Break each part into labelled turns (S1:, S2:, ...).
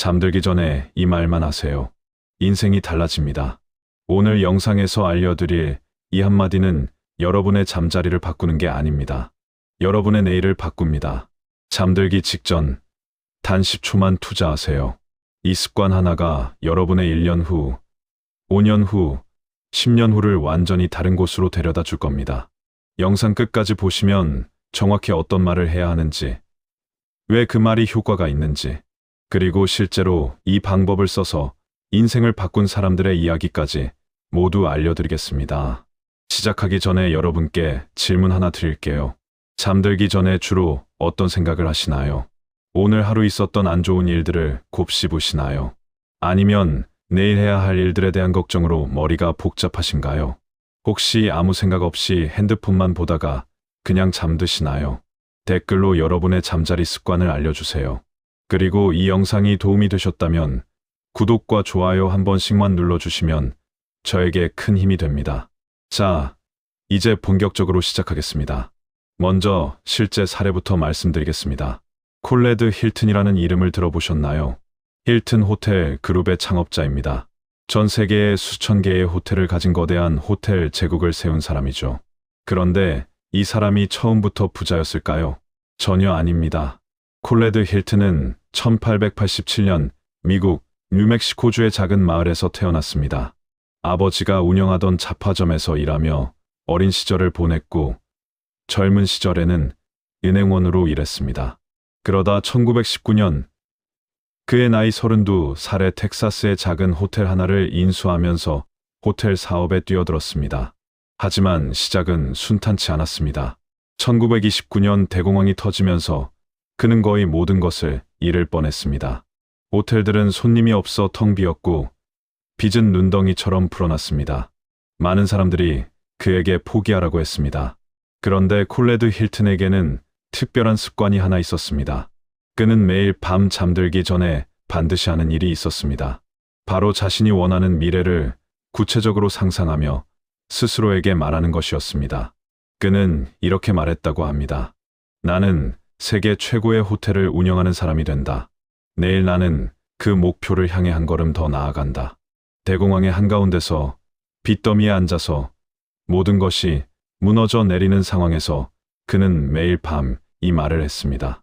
S1: 잠들기 전에 이 말만 하세요. 인생이 달라집니다. 오늘 영상에서 알려드릴 이 한마디는 여러분의 잠자리를 바꾸는 게 아닙니다. 여러분의 내일을 바꿉니다. 잠들기 직전 단 10초만 투자하세요. 이 습관 하나가 여러분의 1년 후, 5년 후, 10년 후를 완전히 다른 곳으로 데려다 줄 겁니다. 영상 끝까지 보시면 정확히 어떤 말을 해야 하는지, 왜 그 말이 효과가 있는지, 그리고 실제로 이 방법을 써서 인생을 바꾼 사람들의 이야기까지 모두 알려드리겠습니다. 시작하기 전에 여러분께 질문 하나 드릴게요. 잠들기 전에 주로 어떤 생각을 하시나요? 오늘 하루 있었던 안 좋은 일들을 곱씹으시나요? 아니면 내일 해야 할 일들에 대한 걱정으로 머리가 복잡하신가요? 혹시 아무 생각 없이 핸드폰만 보다가 그냥 잠드시나요? 댓글로 여러분의 잠자리 습관을 알려주세요. 그리고 이 영상이 도움이 되셨다면 구독과 좋아요 한 번씩만 눌러주시면 저에게 큰 힘이 됩니다. 자, 이제 본격적으로 시작하겠습니다. 먼저 실제 사례부터 말씀드리겠습니다. 콜레드 힐튼이라는 이름을 들어보셨나요? 힐튼 호텔 그룹의 창업자입니다. 전 세계에 수천 개의 호텔을 가진 거대한 호텔 제국을 세운 사람이죠. 그런데 이 사람이 처음부터 부자였을까요? 전혀 아닙니다. 콜레드 힐튼은 1887년 미국 뉴멕시코주의 작은 마을에서 태어났습니다. 아버지가 운영하던 잡화점에서 일하며 어린 시절을 보냈고 젊은 시절에는 은행원으로 일했습니다. 그러다 1919년 그의 나이 32살에 텍사스의 작은 호텔 하나를 인수하면서 호텔 사업에 뛰어들었습니다. 하지만 시작은 순탄치 않았습니다. 1929년 대공황이 터지면서 그는 거의 모든 것을 잃을 뻔했습니다. 호텔들은 손님이 없어 텅 비었고 빚은 눈덩이처럼 불어났습니다. 많은 사람들이 그에게 포기하라고 했습니다. 그런데 콜레드 힐튼에게는 특별한 습관이 하나 있었습니다. 그는 매일 밤 잠들기 전에 반드시 하는 일이 있었습니다. 바로 자신이 원하는 미래를 구체적으로 상상하며 스스로에게 말하는 것이었습니다. 그는 이렇게 말했다고 합니다. 나는 세계 최고의 호텔을 운영하는 사람이 된다. 내일 나는 그 목표를 향해 한 걸음 더 나아간다. 대공황의 한가운데서 빚더미에 앉아서 모든 것이 무너져 내리는 상황에서 그는 매일 밤 이 말을 했습니다.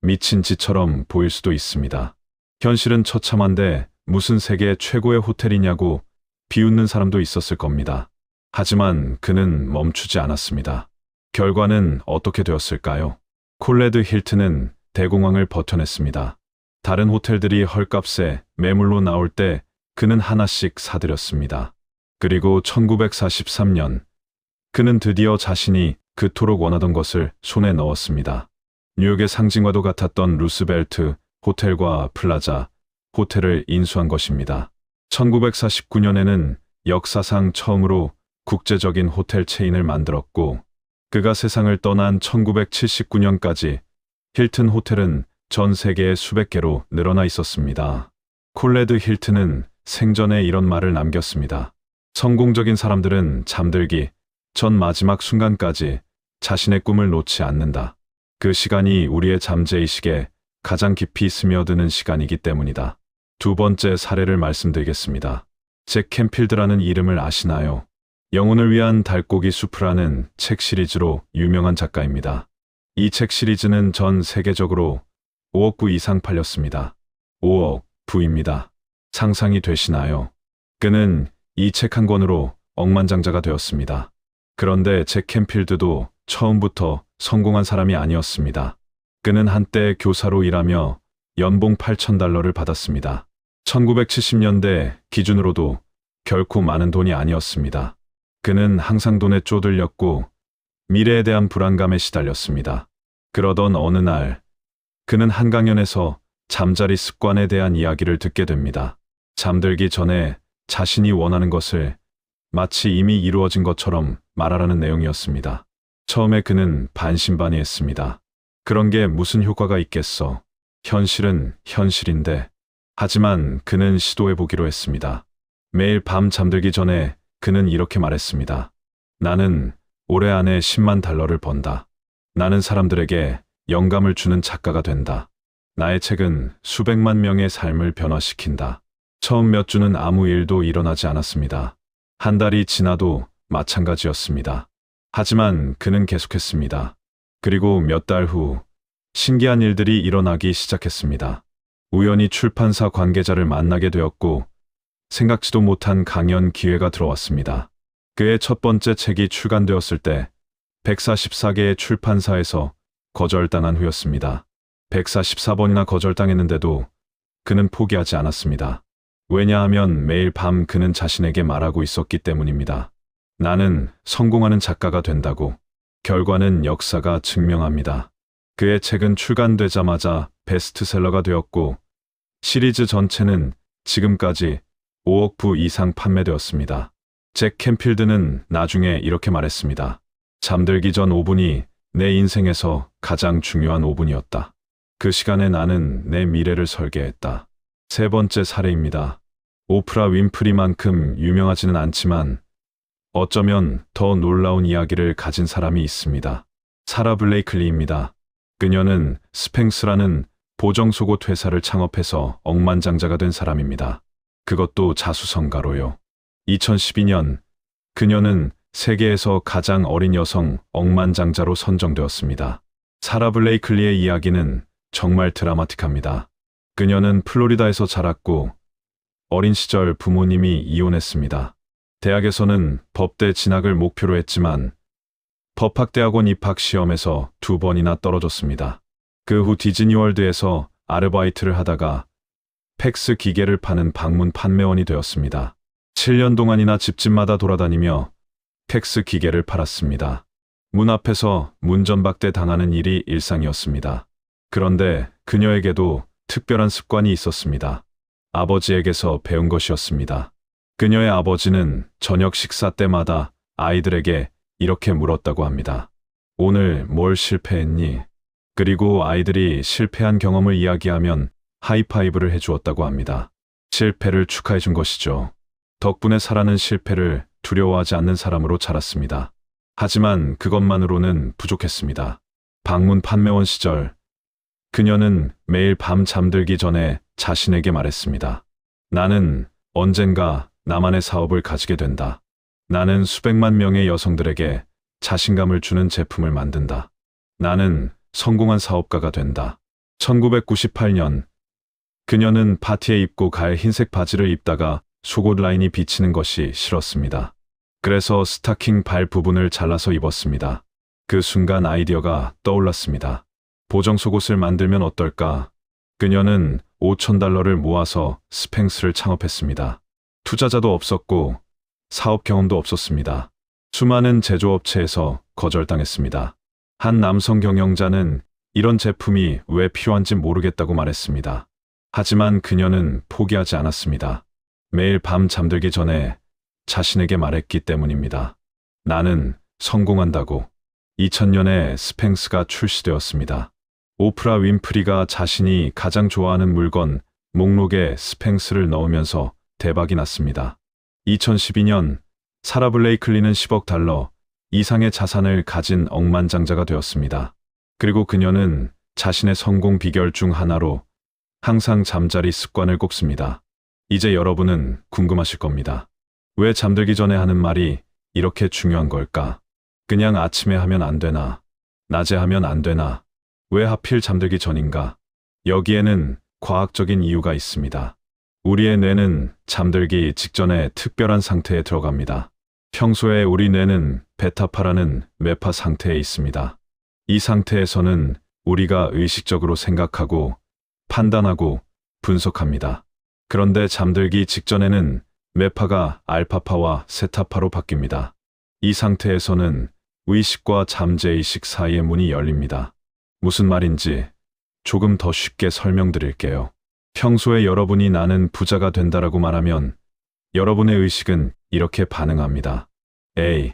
S1: 미친 짓처럼 보일 수도 있습니다. 현실은 처참한데 무슨 세계 최고의 호텔이냐고 비웃는 사람도 있었을 겁니다. 하지만 그는 멈추지 않았습니다. 결과는 어떻게 되었을까요? 콜레드 힐튼은 대공황을 버텨냈습니다. 다른 호텔들이 헐값에 매물로 나올 때 그는 하나씩 사들였습니다. 그리고 1943년 그는 드디어 자신이 그토록 원하던 것을 손에 넣었습니다. 뉴욕의 상징과도 같았던 루스벨트 호텔과 플라자 호텔을 인수한 것입니다. 1949년에는 역사상 처음으로 국제적인 호텔 체인을 만들었고 그가 세상을 떠난 1979년까지 힐튼 호텔은 전 세계에 수백 개로 늘어나 있었습니다. 콜레드 힐튼은 생전에 이런 말을 남겼습니다. 성공적인 사람들은 잠들기 전 마지막 순간까지 자신의 꿈을 놓지 않는다. 그 시간이 우리의 잠재의식에 가장 깊이 스며드는 시간이기 때문이다. 두 번째 사례를 말씀드리겠습니다. 잭 캔필드라는 이름을 아시나요? 영혼을 위한 달고기 수프라는 책 시리즈로 유명한 작가입니다. 이 책 시리즈는 전 세계적으로 5억 부 이상 팔렸습니다. 5억 부입니다. 상상이 되시나요? 그는 이 책 한 권으로 억만장자가 되었습니다. 그런데 잭 캔필드도 처음부터 성공한 사람이 아니었습니다. 그는 한때 교사로 일하며 연봉 $8,000를 받았습니다. 1970년대 기준으로도 결코 많은 돈이 아니었습니다. 그는 항상 돈에 쪼들렸고 미래에 대한 불안감에 시달렸습니다. 그러던 어느 날 그는 한강연에서 잠자리 습관에 대한 이야기를 듣게 됩니다. 잠들기 전에 자신이 원하는 것을 마치 이미 이루어진 것처럼 말하라는 내용이었습니다. 처음에 그는 반신반의했습니다. 그런 게 무슨 효과가 있겠어. 현실은 현실인데. 하지만 그는 시도해보기로 했습니다. 매일 밤 잠들기 전에 그는 이렇게 말했습니다. 나는 올해 안에 $100,000를 번다. 나는 사람들에게 영감을 주는 작가가 된다. 나의 책은 수백만 명의 삶을 변화시킨다. 처음 몇 주는 아무 일도 일어나지 않았습니다. 한 달이 지나도 마찬가지였습니다. 하지만 그는 계속했습니다. 그리고 몇 달 후 신기한 일들이 일어나기 시작했습니다. 우연히 출판사 관계자를 만나게 되었고 생각지도 못한 강연 기회가 들어왔습니다. 그의 첫 번째 책이 출간되었을 때 144개의 출판사에서 거절당한 후였습니다. 144번이나 거절당했는데도 그는 포기하지 않았습니다. 왜냐하면 매일 밤 그는 자신에게 말하고 있었기 때문입니다. 나는 성공하는 작가가 된다고. 결과는 역사가 증명합니다. 그의 책은 출간되자마자 베스트셀러가 되었고 시리즈 전체는 지금까지 5억 부 이상 판매되었습니다. 잭 캔필드는 나중에 이렇게 말했습니다. 잠들기 전 5분이 내 인생에서 가장 중요한 5분이었다. 그 시간에 나는 내 미래를 설계했다. 세 번째 사례입니다. 오프라 윈프리만큼 유명하지는 않지만 어쩌면 더 놀라운 이야기를 가진 사람이 있습니다. 사라 블레이클리입니다. 그녀는 스팽스라는 보정속옷 회사를 창업해서 억만장자가 된 사람입니다. 그것도 자수성가로요. 2012년 그녀는 세계에서 가장 어린 여성 억만장자로 선정되었습니다. 사라 블레이클리의 이야기는 정말 드라마틱합니다. 그녀는 플로리다에서 자랐고 어린 시절 부모님이 이혼했습니다. 대학에서는 법대 진학을 목표로 했지만 법학대학원 입학 시험에서 2번이나 떨어졌습니다. 그 후 디즈니월드에서 아르바이트를 하다가 팩스 기계를 파는 방문 판매원이 되었습니다. 7년 동안이나 집집마다 돌아다니며 팩스 기계를 팔았습니다. 문 앞에서 문전박대 당하는 일이 일상이었습니다. 그런데 그녀에게도 특별한 습관이 있었습니다. 아버지에게서 배운 것이었습니다. 그녀의 아버지는 저녁 식사 때마다 아이들에게 이렇게 물었다고 합니다. 오늘 뭘 실패했니? 그리고 아이들이 실패한 경험을 이야기하면 하이파이브를 해주었다고 합니다. 실패를 축하해준 것이죠. 덕분에 사라는 실패를 두려워하지 않는 사람으로 자랐습니다. 하지만 그것만으로는 부족했습니다. 방문 판매원 시절 그녀는 매일 밤 잠들기 전에 자신에게 말했습니다. 나는 언젠가 나만의 사업을 가지게 된다. 나는 수백만 명의 여성들에게 자신감을 주는 제품을 만든다. 나는 성공한 사업가가 된다. 1998년 그녀는 파티에 입고 갈 흰색 바지를 입다가 속옷 라인이 비치는 것이 싫었습니다. 그래서 스타킹 발 부분을 잘라서 입었습니다. 그 순간 아이디어가 떠올랐습니다. 보정 속옷을 만들면 어떨까? 그녀는 $5,000를 모아서 스팽스를 창업했습니다. 투자자도 없었고 사업 경험도 없었습니다. 수많은 제조업체에서 거절당했습니다. 한 남성 경영자는 이런 제품이 왜 필요한지 모르겠다고 말했습니다. 하지만 그녀는 포기하지 않았습니다. 매일 밤 잠들기 전에 자신에게 말했기 때문입니다. 나는 성공한다고. 2000년에 스팽스가 출시되었습니다. 오프라 윈프리가 자신이 가장 좋아하는 물건 목록에 스팽스를 넣으면서 대박이 났습니다. 2012년 사라 블레이클리는 $10억 이상의 자산을 가진 억만장자가 되었습니다. 그리고 그녀는 자신의 성공 비결 중 하나로 항상 잠자리 습관을 꼽습니다. 이제 여러분은 궁금하실 겁니다. 왜 잠들기 전에 하는 말이 이렇게 중요한 걸까? 그냥 아침에 하면 안 되나? 낮에 하면 안 되나? 왜 하필 잠들기 전인가? 여기에는 과학적인 이유가 있습니다. 우리의 뇌는 잠들기 직전에 특별한 상태에 들어갑니다. 평소에 우리 뇌는 베타파라는 뇌파 상태에 있습니다. 이 상태에서는 우리가 의식적으로 생각하고 판단하고 분석합니다. 그런데 잠들기 직전에는 뇌파가 알파파와 세타파로 바뀝니다. 이 상태에서는 의식과 잠재의식 사이의 문이 열립니다. 무슨 말인지 조금 더 쉽게 설명드릴게요. 평소에 여러분이 나는 부자가 된다라고 말하면 여러분의 의식은 이렇게 반응합니다. 에이,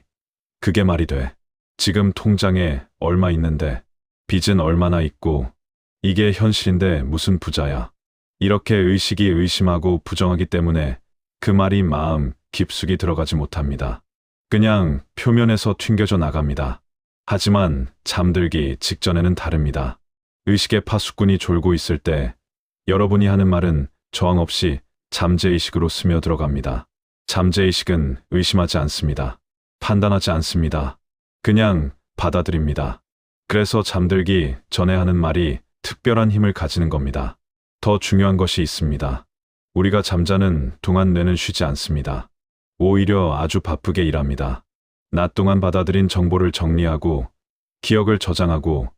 S1: 그게 말이 돼. 지금 통장에 얼마 있는데 빚은 얼마나 있고 이게 현실인데 무슨 부자야. 이렇게 의식이 의심하고 부정하기 때문에 그 말이 마음 깊숙이 들어가지 못합니다. 그냥 표면에서 튕겨져 나갑니다. 하지만 잠들기 직전에는 다릅니다. 의식의 파수꾼이 졸고 있을 때 여러분이 하는 말은 저항 없이 잠재의식으로 스며들어갑니다. 잠재의식은 의심하지 않습니다. 판단하지 않습니다. 그냥 받아들입니다. 그래서 잠들기 전에 하는 말이 특별한 힘을 가지는 겁니다. 더 중요한 것이 있습니다. 우리가 잠자는 동안 뇌는 쉬지 않습니다. 오히려 아주 바쁘게 일합니다. 낮 동안 받아들인 정보를 정리하고 기억을 저장하고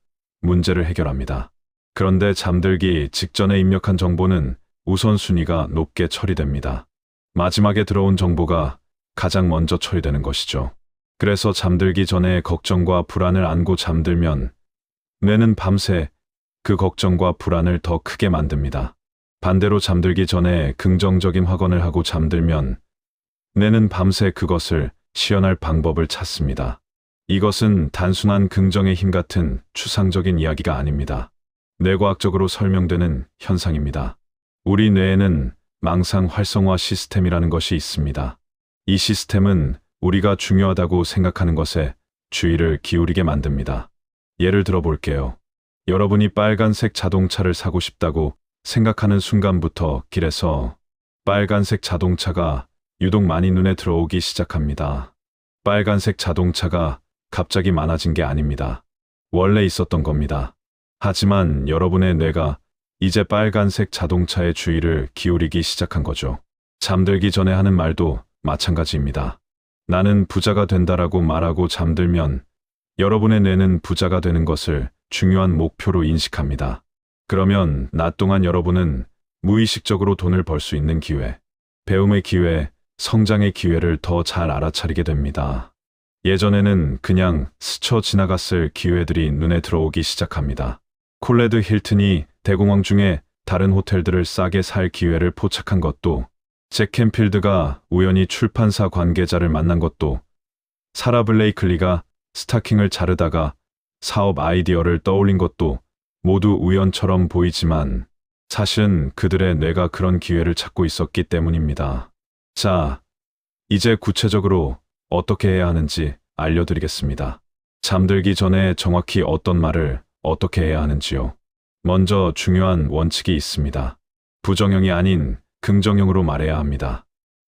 S1: 문제를 해결합니다. 그런데 잠들기 직전에 입력한 정보는 우선순위가 높게 처리됩니다. 마지막에 들어온 정보가 가장 먼저 처리되는 것이죠. 그래서 잠들기 전에 걱정과 불안을 안고 잠들면 뇌는 밤새 그 걱정과 불안을 더 크게 만듭니다. 반대로 잠들기 전에 긍정적인 확언을 하고 잠들면 뇌는 밤새 그것을 시연할 방법을 찾습니다. 이것은 단순한 긍정의 힘 같은 추상적인 이야기가 아닙니다. 뇌과학적으로 설명되는 현상입니다. 우리 뇌에는 망상 활성화 시스템이라는 것이 있습니다. 이 시스템은 우리가 중요하다고 생각하는 것에 주의를 기울이게 만듭니다. 예를 들어 볼게요. 여러분이 빨간색 자동차를 사고 싶다고 생각하는 순간부터 길에서 빨간색 자동차가 유독 많이 눈에 들어오기 시작합니다. 빨간색 자동차가 갑자기 많아진 게 아닙니다. 원래 있었던 겁니다. 하지만 여러분의 뇌가 이제 빨간색 자동차에 주의를 기울이기 시작한 거죠. 잠들기 전에 하는 말도 마찬가지입니다. 나는 부자가 된다라고 말하고 잠들면 여러분의 뇌는 부자가 되는 것을 중요한 목표로 인식합니다. 그러면 낮 동안 여러분은 무의식적으로 돈을 벌 수 있는 기회, 배움의 기회, 성장의 기회를 더 잘 알아차리게 됩니다. 예전에는 그냥 스쳐 지나갔을 기회들이 눈에 들어오기 시작합니다. 콜레드 힐튼이 대공황 중에 다른 호텔들을 싸게 살 기회를 포착한 것도, 잭 캔필드가 우연히 출판사 관계자를 만난 것도, 사라 블레이클리가 스타킹을 자르다가 사업 아이디어를 떠올린 것도 모두 우연처럼 보이지만 사실은 그들의 뇌가 그런 기회를 찾고 있었기 때문입니다. 자, 이제 구체적으로 어떻게 해야 하는지 알려드리겠습니다. 잠들기 전에 정확히 어떤 말을 어떻게 해야 하는지요. 먼저 중요한 원칙이 있습니다. 부정형이 아닌 긍정형으로 말해야 합니다.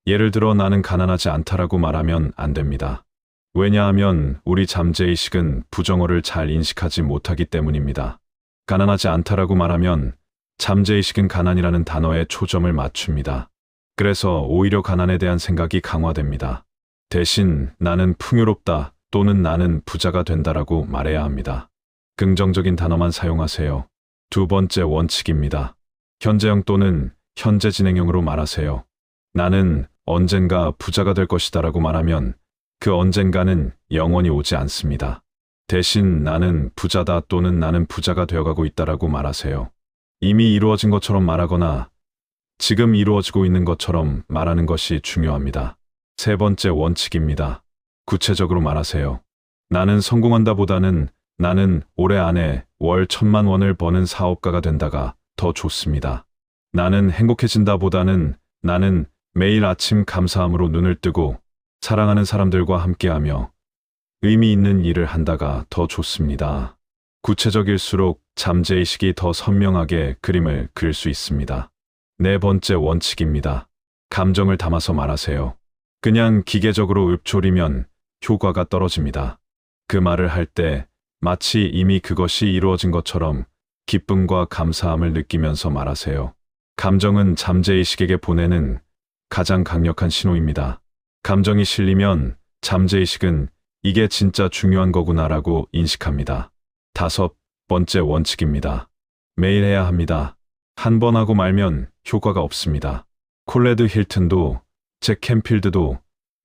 S1: 예를 들어 나는 가난하지 않다라고 말하면 안 됩니다. 왜냐하면 우리 잠재의식은 부정어를 잘 인식하지 못하기 때문입니다. 가난하지 않다라고 말하면 잠재의식은 가난이라는 단어에 초점을 맞춥니다. 그래서 오히려 가난에 대한 생각이 강화됩니다. 대신 나는 풍요롭다 또는 나는 부자가 된다라고 말해야 합니다. 긍정적인 단어만 사용하세요. 두 번째 원칙입니다. 현재형 또는 현재 진행형으로 말하세요. 나는 언젠가 부자가 될 것이다라고 말하면 그 언젠가는 영원히 오지 않습니다. 대신 나는 부자다 또는 나는 부자가 되어가고 있다라고 말하세요. 이미 이루어진 것처럼 말하거나 지금 이루어지고 있는 것처럼 말하는 것이 중요합니다. 세 번째 원칙입니다. 구체적으로 말하세요. 나는 성공한다 보다는 나는 올해 안에 월 1,000만 원을 버는 사업가가 된다가 더 좋습니다. 나는 행복해진다 보다는 나는 매일 아침 감사함으로 눈을 뜨고 사랑하는 사람들과 함께하며 의미 있는 일을 한다가 더 좋습니다. 구체적일수록 잠재의식이 더 선명하게 그림을 그릴 수 있습니다. 네 번째 원칙입니다. 감정을 담아서 말하세요. 그냥 기계적으로 읊조리면 효과가 떨어집니다. 그 말을 할 때 마치 이미 그것이 이루어진 것처럼 기쁨과 감사함을 느끼면서 말하세요. 감정은 잠재의식에게 보내는 가장 강력한 신호입니다. 감정이 실리면 잠재의식은 이게 진짜 중요한 거구나라고 인식합니다. 다섯 번째 원칙입니다. 매일 해야 합니다. 한 번 하고 말면 효과가 없습니다. 콜레드 힐튼도, 잭 캔필드도,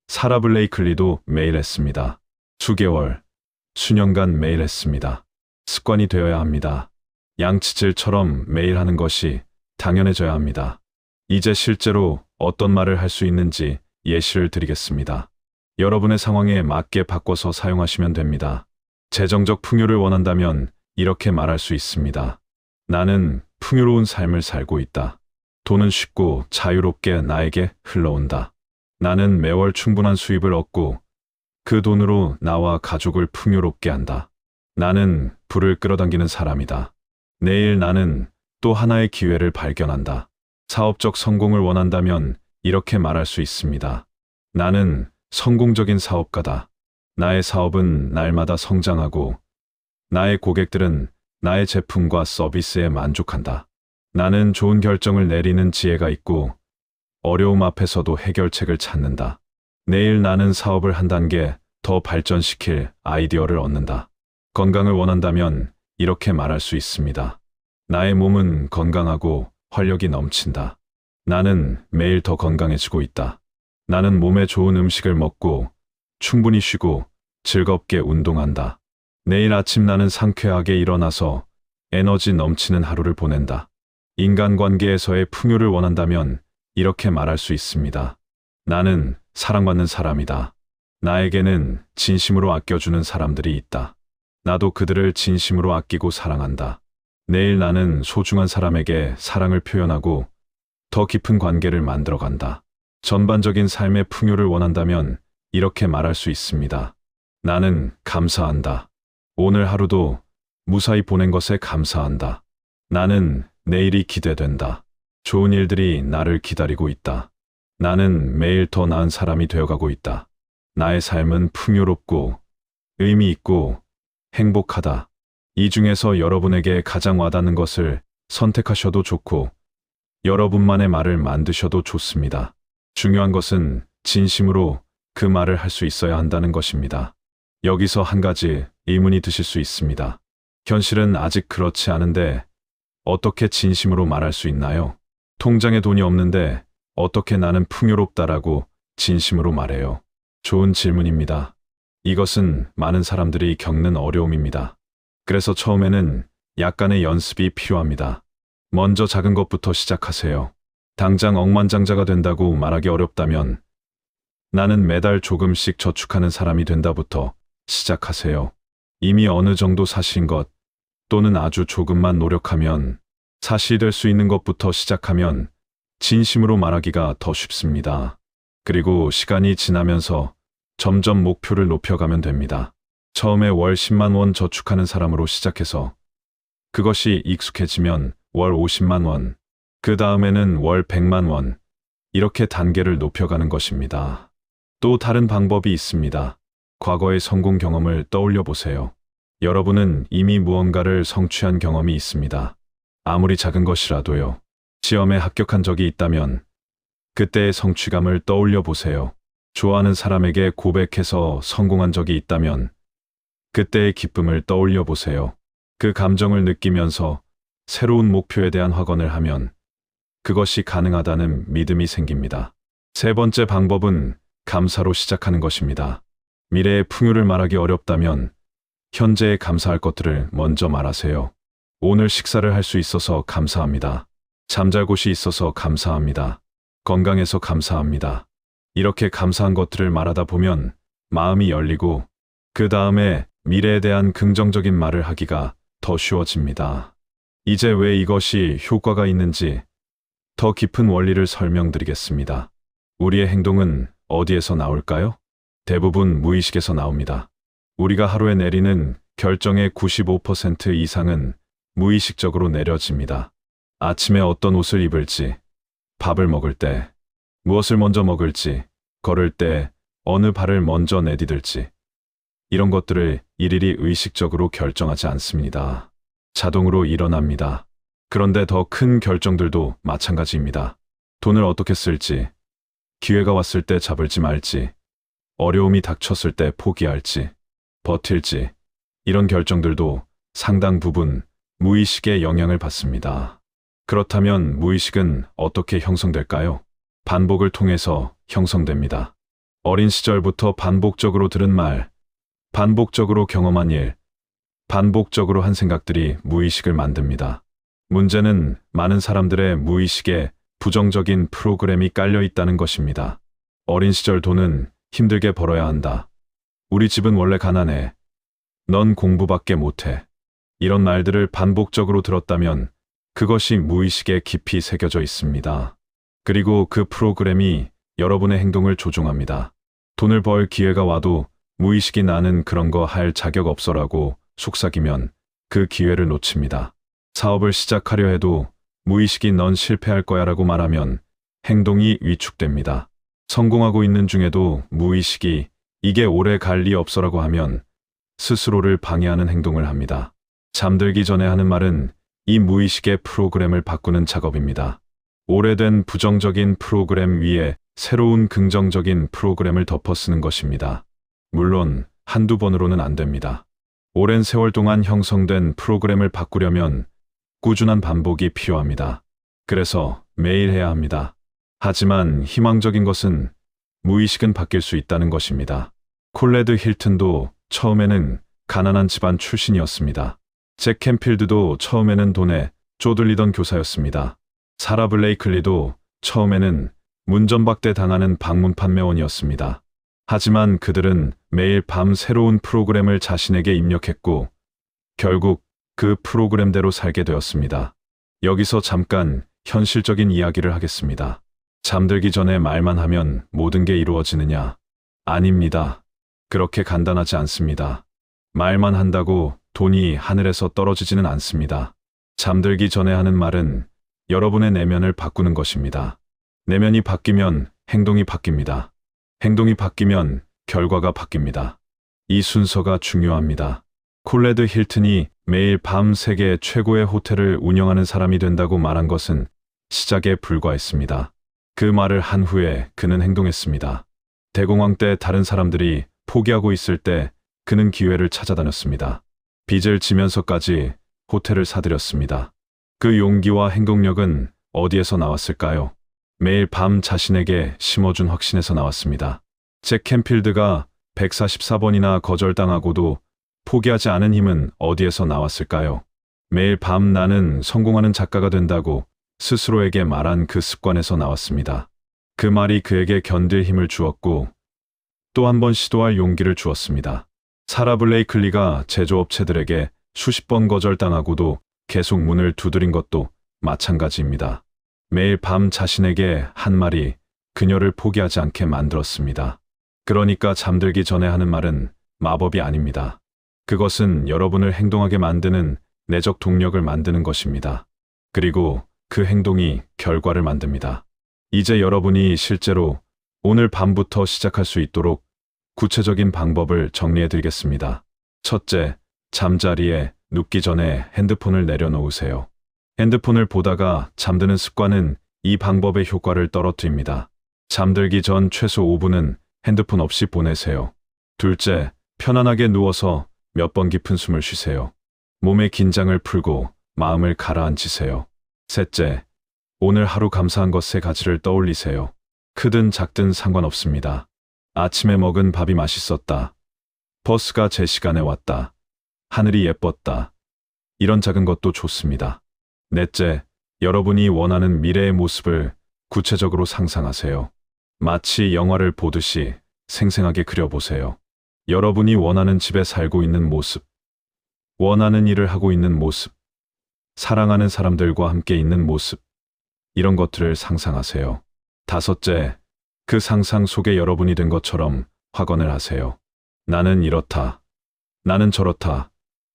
S1: 사라 블레이클리도 매일 했습니다. 수개월, 수년간 매일 했습니다. 습관이 되어야 합니다. 양치질처럼 매일 하는 것이 당연해져야 합니다. 이제 실제로 어떤 말을 할 수 있는지 예시를 드리겠습니다. 여러분의 상황에 맞게 바꿔서 사용하시면 됩니다. 재정적 풍요를 원한다면 이렇게 말할 수 있습니다. 나는 풍요로운 삶을 살고 있다. 돈은 쉽고 자유롭게 나에게 흘러온다. 나는 매월 충분한 수입을 얻고 그 돈으로 나와 가족을 풍요롭게 한다. 나는 부를 끌어당기는 사람이다. 내일 나는 또 하나의 기회를 발견한다. 사업적 성공을 원한다면 이렇게 말할 수 있습니다. 나는 성공적인 사업가다. 나의 사업은 날마다 성장하고 나의 고객들은 나의 제품과 서비스에 만족한다. 나는 좋은 결정을 내리는 지혜가 있고 어려움 앞에서도 해결책을 찾는다. 내일 나는 사업을 한 단계 더 발전시킬 아이디어를 얻는다. 건강을 원한다면 이렇게 말할 수 있습니다. 나의 몸은 건강하고 활력이 넘친다. 나는 매일 더 건강해지고 있다. 나는 몸에 좋은 음식을 먹고 충분히 쉬고 즐겁게 운동한다. 내일 아침 나는 상쾌하게 일어나서 에너지 넘치는 하루를 보낸다. 인간관계에서의 풍요를 원한다면 이렇게 말할 수 있습니다. 나는 사랑받는 사람이다. 나에게는 진심으로 아껴주는 사람들이 있다. 나도 그들을 진심으로 아끼고 사랑한다. 내일 나는 소중한 사람에게 사랑을 표현하고 더 깊은 관계를 만들어간다. 전반적인 삶의 풍요를 원한다면 이렇게 말할 수 있습니다. 나는 감사한다. 오늘 하루도 무사히 보낸 것에 감사한다. 나는 내일이 기대된다. 좋은 일들이 나를 기다리고 있다. 나는 매일 더 나은 사람이 되어가고 있다. 나의 삶은 풍요롭고 의미 있고 행복하다. 이 중에서 여러분에게 가장 와닿는 것을 선택하셔도 좋고 여러분만의 말을 만드셔도 좋습니다. 중요한 것은 진심으로 그 말을 할 수 있어야 한다는 것입니다. 여기서 한 가지 의문이 드실 수 있습니다. 현실은 아직 그렇지 않은데 어떻게 진심으로 말할 수 있나요? 통장에 돈이 없는데 어떻게 나는 풍요롭다라고 진심으로 말해요? 좋은 질문입니다. 이것은 많은 사람들이 겪는 어려움입니다. 그래서 처음에는 약간의 연습이 필요합니다. 먼저 작은 것부터 시작하세요. 당장 억만장자가 된다고 말하기 어렵다면 나는 매달 조금씩 저축하는 사람이 된다부터 시작하세요. 이미 어느 정도 사신 것 또는 아주 조금만 노력하면 사실이 될 수 있는 것부터 시작하면 진심으로 말하기가 더 쉽습니다. 그리고 시간이 지나면서 점점 목표를 높여가면 됩니다. 처음에 월 10만 원 저축하는 사람으로 시작해서 그것이 익숙해지면 월 50만 원, 그 다음에는 월 100만 원, 이렇게 단계를 높여가는 것입니다. 또 다른 방법이 있습니다. 과거의 성공 경험을 떠올려 보세요. 여러분은 이미 무언가를 성취한 경험이 있습니다. 아무리 작은 것이라도요. 시험에 합격한 적이 있다면 그때의 성취감을 떠올려 보세요. 좋아하는 사람에게 고백해서 성공한 적이 있다면 그때의 기쁨을 떠올려 보세요. 그 감정을 느끼면서 새로운 목표에 대한 확언을 하면 그것이 가능하다는 믿음이 생깁니다. 세 번째 방법은 감사로 시작하는 것입니다. 미래의 풍요를 말하기 어렵다면 현재에 감사할 것들을 먼저 말하세요. 오늘 식사를 할 수 있어서 감사합니다. 잠잘 곳이 있어서 감사합니다. 건강해서 감사합니다. 이렇게 감사한 것들을 말하다 보면 마음이 열리고 그 다음에 미래에 대한 긍정적인 말을 하기가 더 쉬워집니다. 이제 왜 이것이 효과가 있는지 더 깊은 원리를 설명드리겠습니다. 우리의 행동은 어디에서 나올까요? 대부분 무의식에서 나옵니다. 우리가 하루에 내리는 결정의 95% 이상은 무의식적으로 내려집니다. 아침에 어떤 옷을 입을지, 밥을 먹을 때, 무엇을 먼저 먹을지, 걸을 때 어느 발을 먼저 내디딜지, 이런 것들을 일일이 의식적으로 결정하지 않습니다. 자동으로 일어납니다. 그런데 더 큰 결정들도 마찬가지입니다. 돈을 어떻게 쓸지, 기회가 왔을 때 잡을지 말지, 어려움이 닥쳤을 때 포기할지, 버틸지, 이런 결정들도 상당 부분 무의식의 영향을 받습니다. 그렇다면 무의식은 어떻게 형성될까요? 반복을 통해서 형성됩니다. 어린 시절부터 반복적으로 들은 말, 반복적으로 경험한 일, 반복적으로 한 생각들이 무의식을 만듭니다. 문제는 많은 사람들의 무의식에 부정적인 프로그램이 깔려 있다는 것입니다. 어린 시절 돈은 힘들게 벌어야 한다. 우리 집은 원래 가난해. 넌 공부밖에 못해. 이런 말들을 반복적으로 들었다면 그것이 무의식에 깊이 새겨져 있습니다. 그리고 그 프로그램이 여러분의 행동을 조종합니다. 돈을 벌 기회가 와도 무의식이 나는 그런 거 할 자격 없어라고 속삭이면 그 기회를 놓칩니다. 사업을 시작하려 해도 무의식이 넌 실패할 거야 라고 말하면 행동이 위축됩니다. 성공하고 있는 중에도 무의식이 이게 오래 갈 리 없어라고 하면 스스로를 방해하는 행동을 합니다. 잠들기 전에 하는 말은 이 무의식의 프로그램을 바꾸는 작업입니다. 오래된 부정적인 프로그램 위에 새로운 긍정적인 프로그램을 덮어 쓰는 것입니다. 물론 한두 번으로는 안 됩니다. 오랜 세월 동안 형성된 프로그램을 바꾸려면 꾸준한 반복이 필요합니다. 그래서 매일 해야 합니다. 하지만 희망적인 것은 무의식은 바뀔 수 있다는 것입니다. 콜레드 힐튼도 처음에는 가난한 집안 출신이었습니다. 잭 캔필드도 처음에는 돈에 쪼들리던 교사였습니다. 사라 블레이클리도 처음에는 문전박대 당하는 방문 판매원이었습니다. 하지만 그들은 매일 밤 새로운 프로그램을 자신에게 입력했고 결국 그 프로그램대로 살게 되었습니다. 여기서 잠깐 현실적인 이야기를 하겠습니다. 잠들기 전에 말만 하면 모든 게 이루어지느냐? 아닙니다. 그렇게 간단하지 않습니다. 말만 한다고 돈이 하늘에서 떨어지지는 않습니다. 잠들기 전에 하는 말은 여러분의 내면을 바꾸는 것입니다. 내면이 바뀌면 행동이 바뀝니다. 행동이 바뀌면 결과가 바뀝니다. 이 순서가 중요합니다. 콜레드 힐튼이 매일 밤 세계 최고의 호텔을 운영하는 사람이 된다고 말한 것은 시작에 불과했습니다. 그 말을 한 후에 그는 행동했습니다. 대공황 때 다른 사람들이 포기하고 있을 때 그는 기회를 찾아다녔습니다. 빚을 지면서까지 호텔을 사들였습니다. 그 용기와 행동력은 어디에서 나왔을까요? 매일 밤 자신에게 심어준 확신에서 나왔습니다. 잭 캔필드가 144번이나 거절당하고도 포기하지 않은 힘은 어디에서 나왔을까요? 매일 밤 나는 성공하는 작가가 된다고 스스로에게 말한 그 습관에서 나왔습니다. 그 말이 그에게 견딜 힘을 주었고 또 한 번 시도할 용기를 주었습니다. 사라 블레이클리가 제조업체들에게 수십 번 거절당하고도 계속 문을 두드린 것도 마찬가지입니다. 매일 밤 자신에게 한 말이 그녀를 포기하지 않게 만들었습니다. 그러니까 잠들기 전에 하는 말은 마법이 아닙니다. 그것은 여러분을 행동하게 만드는 내적 동력을 만드는 것입니다. 그리고 그 행동이 결과를 만듭니다. 이제 여러분이 실제로 오늘 밤부터 시작할 수 있도록 구체적인 방법을 정리해 드리겠습니다. 첫째, 잠자리에 눕기 전에 핸드폰을 내려놓으세요. 핸드폰을 보다가 잠드는 습관은 이 방법의 효과를 떨어뜨립니다. 잠들기 전 최소 5분은 핸드폰 없이 보내세요. 둘째, 편안하게 누워서 몇 번 깊은 숨을 쉬세요. 몸의 긴장을 풀고 마음을 가라앉히세요. 셋째, 오늘 하루 감사한 것 3가지를 떠올리세요. 크든 작든 상관없습니다. 아침에 먹은 밥이 맛있었다. 버스가 제 시간에 왔다. 하늘이 예뻤다. 이런 작은 것도 좋습니다. 넷째, 여러분이 원하는 미래의 모습을 구체적으로 상상하세요. 마치 영화를 보듯이 생생하게 그려보세요. 여러분이 원하는 집에 살고 있는 모습, 원하는 일을 하고 있는 모습, 사랑하는 사람들과 함께 있는 모습, 이런 것들을 상상하세요. 다섯째, 그 상상 속에 여러분이 된 것처럼 확언을 하세요. 나는 이렇다. 나는 저렇다.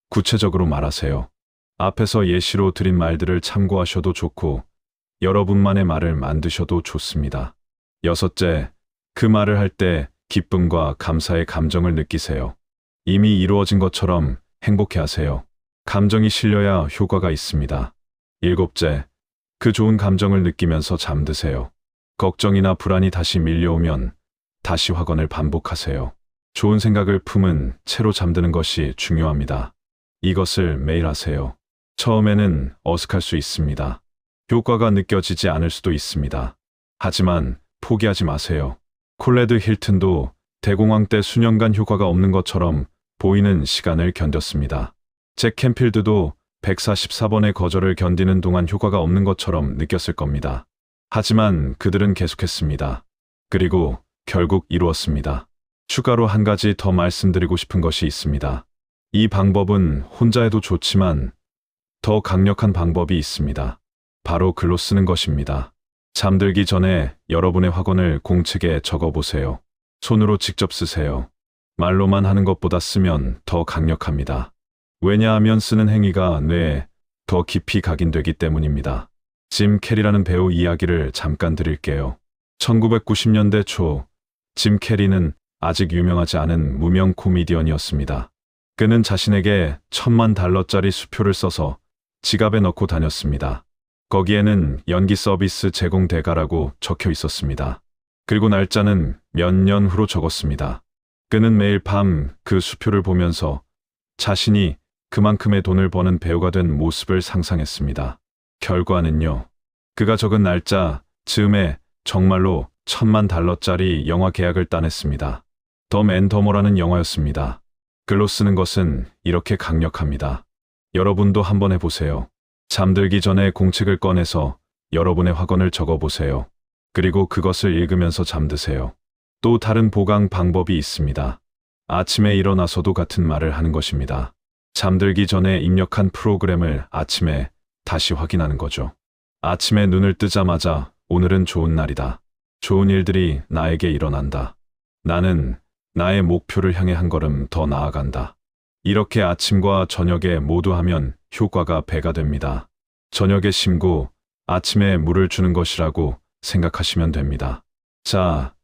S1: 구체적으로 말하세요. 앞에서 예시로 드린 말들을 참고하셔도 좋고 여러분만의 말을 만드셔도 좋습니다. 여섯째, 그 말을 할 때 기쁨과 감사의 감정을 느끼세요. 이미 이루어진 것처럼 행복해하세요. 감정이 실려야 효과가 있습니다. 일곱째, 그 좋은 감정을 느끼면서 잠드세요. 걱정이나 불안이 다시 밀려오면 다시 확언을 반복하세요. 좋은 생각을 품은 채로 잠드는 것이 중요합니다. 이것을 매일 하세요. 처음에는 어색할 수 있습니다. 효과가 느껴지지 않을 수도 있습니다. 하지만 포기하지 마세요. 콜레드 힐튼도 대공황 때 수년간 효과가 없는 것처럼 보이는 시간을 견뎠습니다. 잭 캔필드도 144번의 거절을 견디는 동안 효과가 없는 것처럼 느꼈을 겁니다. 하지만 그들은 계속했습니다. 그리고 결국 이루었습니다. 추가로 한 가지 더 말씀드리고 싶은 것이 있습니다. 이 방법은 혼자 해도 좋지만 더 강력한 방법이 있습니다. 바로 글로 쓰는 것입니다. 잠들기 전에 여러분의 확언을 공책에 적어보세요. 손으로 직접 쓰세요. 말로만 하는 것보다 쓰면 더 강력합니다. 왜냐하면 쓰는 행위가 뇌에 더 깊이 각인되기 때문입니다. 짐 캐리라는 배우 이야기를 잠깐 드릴게요. 1990년대 초, 짐 캐리는 아직 유명하지 않은 무명 코미디언이었습니다. 그는 자신에게 $10,000,000짜리 수표를 써서 지갑에 넣고 다녔습니다. 거기에는 연기 서비스 제공 대가라고 적혀 있었습니다. 그리고 날짜는 몇 년 후로 적었습니다. 그는 매일 밤 그 수표를 보면서 자신이 그만큼의 돈을 버는 배우가 된 모습을 상상했습니다. 결과는요. 그가 적은 날짜 즈음에 정말로 $10,000,000짜리 영화 계약을 따냈습니다. 덤 앤 더머라는 영화였습니다. 글로 쓰는 것은 이렇게 강력합니다. 여러분도 한번 해보세요. 잠들기 전에 공책을 꺼내서 여러분의 확언을 적어보세요. 그리고 그것을 읽으면서 잠드세요. 또 다른 보강 방법이 있습니다. 아침에 일어나서도 같은 말을 하는 것입니다. 잠들기 전에 입력한 프로그램을 아침에 다시 확인하는 거죠. 아침에 눈을 뜨자마자 오늘은 좋은 날이다. 좋은 일들이 나에게 일어난다. 나는 나의 목표를 향해 한 걸음 더 나아간다. 이렇게 아침과 저녁에 모두 하면 효과가 배가 됩니다. 저녁에 심고 아침에 물을 주는 것이라고 생각하시면 됩니다. 자,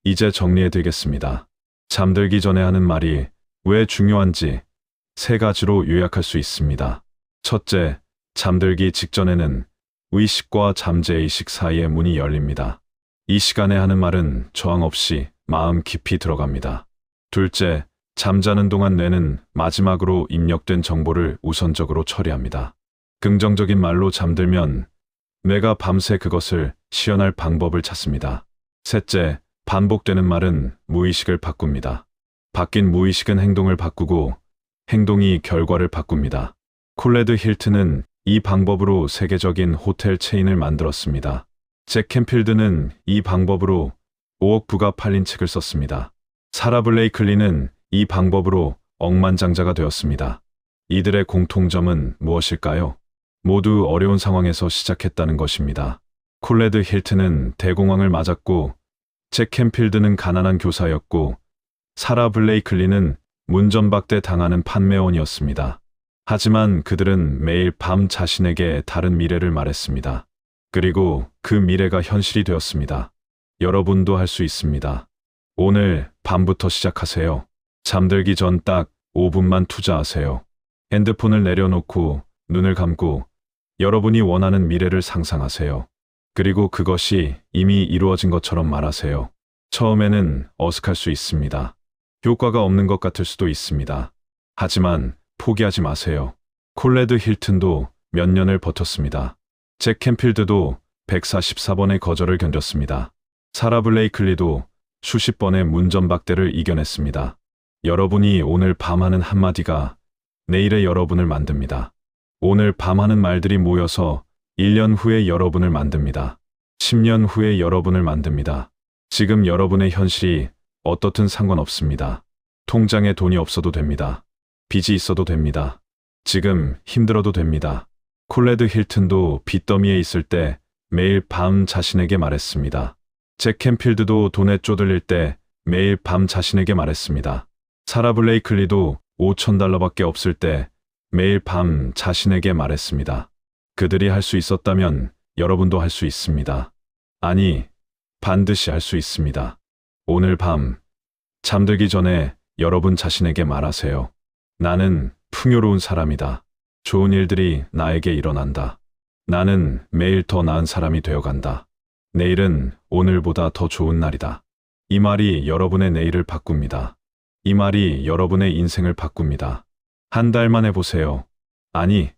S1: 이제 정리해 드리겠습니다. 잠들기 전에 하는 말이 왜 중요한지 3가지로 요약할 수 있습니다. 첫째, 잠들기 직전에는 의식과 잠재의식 사이의 문이 열립니다. 이 시간에 하는 말은 저항 없이 마음 깊이 들어갑니다. 둘째, 잠자는 동안 뇌는 마지막으로 입력된 정보를 우선적으로 처리합니다. 긍정적인 말로 잠들면 뇌가 밤새 그것을 시연할 방법을 찾습니다. 셋째, 반복되는 말은 무의식을 바꿉니다. 바뀐 무의식은 행동을 바꾸고 행동이 결과를 바꿉니다. 콜레드 힐튼은 이 방법으로 세계적인 호텔 체인을 만들었습니다. 잭 캔필드는 이 방법으로 5억 부가 팔린 책을 썼습니다. 사라 블레이클리는 이 방법으로 억만장자가 되었습니다. 이들의 공통점은 무엇일까요? 모두 어려운 상황에서 시작했다는 것입니다. 콜레드 힐튼은 대공황을 맞았고, 잭 캔필드는 가난한 교사였고, 사라 블레이클리는 문전박대 당하는 판매원이었습니다. 하지만 그들은 매일 밤 자신에게 다른 미래를 말했습니다. 그리고 그 미래가 현실이 되었습니다. 여러분도 할 수 있습니다. 오늘 밤부터 시작하세요. 잠들기 전 딱 5분만 투자하세요. 핸드폰을 내려놓고 눈을 감고 여러분이 원하는 미래를 상상하세요. 그리고 그것이 이미 이루어진 것처럼 말하세요. 처음에는 어색할 수 있습니다. 효과가 없는 것 같을 수도 있습니다. 하지만 포기하지 마세요. 콜레드 힐튼도 몇 년을 버텼습니다. 잭 캔필드도 144번의 거절을 견뎠습니다. 사라 블레이클리도 수십 번의 문전박대를 이겨냈습니다. 여러분이 오늘 밤 하는 한마디가 내일의 여러분을 만듭니다. 오늘 밤 하는 말들이 모여서 1년 후의 여러분을 만듭니다. 10년 후의 여러분을 만듭니다. 지금 여러분의 현실이 어떻든 상관없습니다. 통장에 돈이 없어도 됩니다. 빚이 있어도 됩니다. 지금 힘들어도 됩니다. 콜레드 힐튼도 빚더미에 있을 때 매일 밤 자신에게 말했습니다. 잭 캔필드도 돈에 쪼들릴 때 매일 밤 자신에게 말했습니다. 사라 블레이클리도 $5,000밖에 없을 때 매일 밤 자신에게 말했습니다. 그들이 할 수 있었다면 여러분도 할 수 있습니다. 아니, 반드시 할 수 있습니다. 오늘 밤 잠들기 전에 여러분 자신에게 말하세요. 나는 풍요로운 사람이다. 좋은 일들이 나에게 일어난다. 나는 매일 더 나은 사람이 되어간다. 내일은 오늘보다 더 좋은 날이다. 이 말이 여러분의 내일을 바꿉니다. 이 말이 여러분의 인생을 바꿉니다. 한 달만 해보세요. 아니,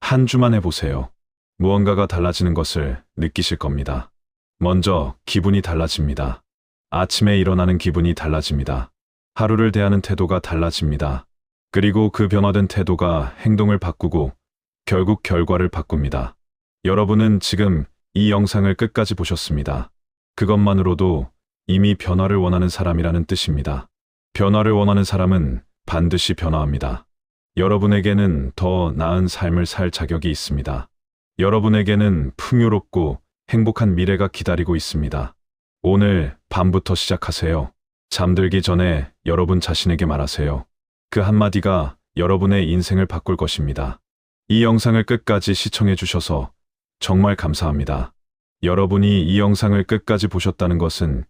S1: 한 주만 해보세요. 무언가가 달라지는 것을 느끼실 겁니다. 먼저 기분이 달라집니다. 아침에 일어나는 기분이 달라집니다. 하루를 대하는 태도가 달라집니다. 그리고 그 변화된 태도가 행동을 바꾸고 결국 결과를 바꿉니다. 여러분은 지금 이 영상을 끝까지 보셨습니다. 그것만으로도 이미 변화를 원하는 사람이라는 뜻입니다. 변화를 원하는 사람은 반드시 변화합니다. 여러분에게는 더 나은 삶을 살 자격이 있습니다. 여러분에게는 풍요롭고 행복한 미래가 기다리고 있습니다. 오늘 밤부터 시작하세요. 잠들기 전에 여러분 자신에게 말하세요. 그 한마디가 여러분의 인생을 바꿀 것입니다. 이 영상을 끝까지 시청해 주셔서 정말 감사합니다. 여러분이 이 영상을 끝까지 보셨다는 것은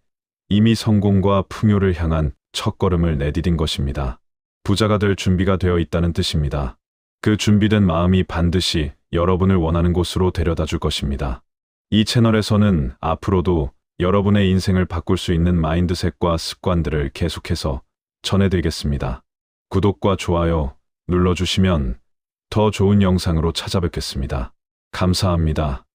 S1: 이미 성공과 풍요를 향한 첫걸음을 내디딘 것입니다. 부자가 될 준비가 되어 있다는 뜻입니다. 그 준비된 마음이 반드시 여러분을 원하는 곳으로 데려다 줄 것입니다. 이 채널에서는 앞으로도 여러분의 인생을 바꿀 수 있는 마인드셋과 습관들을 계속해서 전해드리겠습니다. 구독과 좋아요 눌러주시면 더 좋은 영상으로 찾아뵙겠습니다. 감사합니다.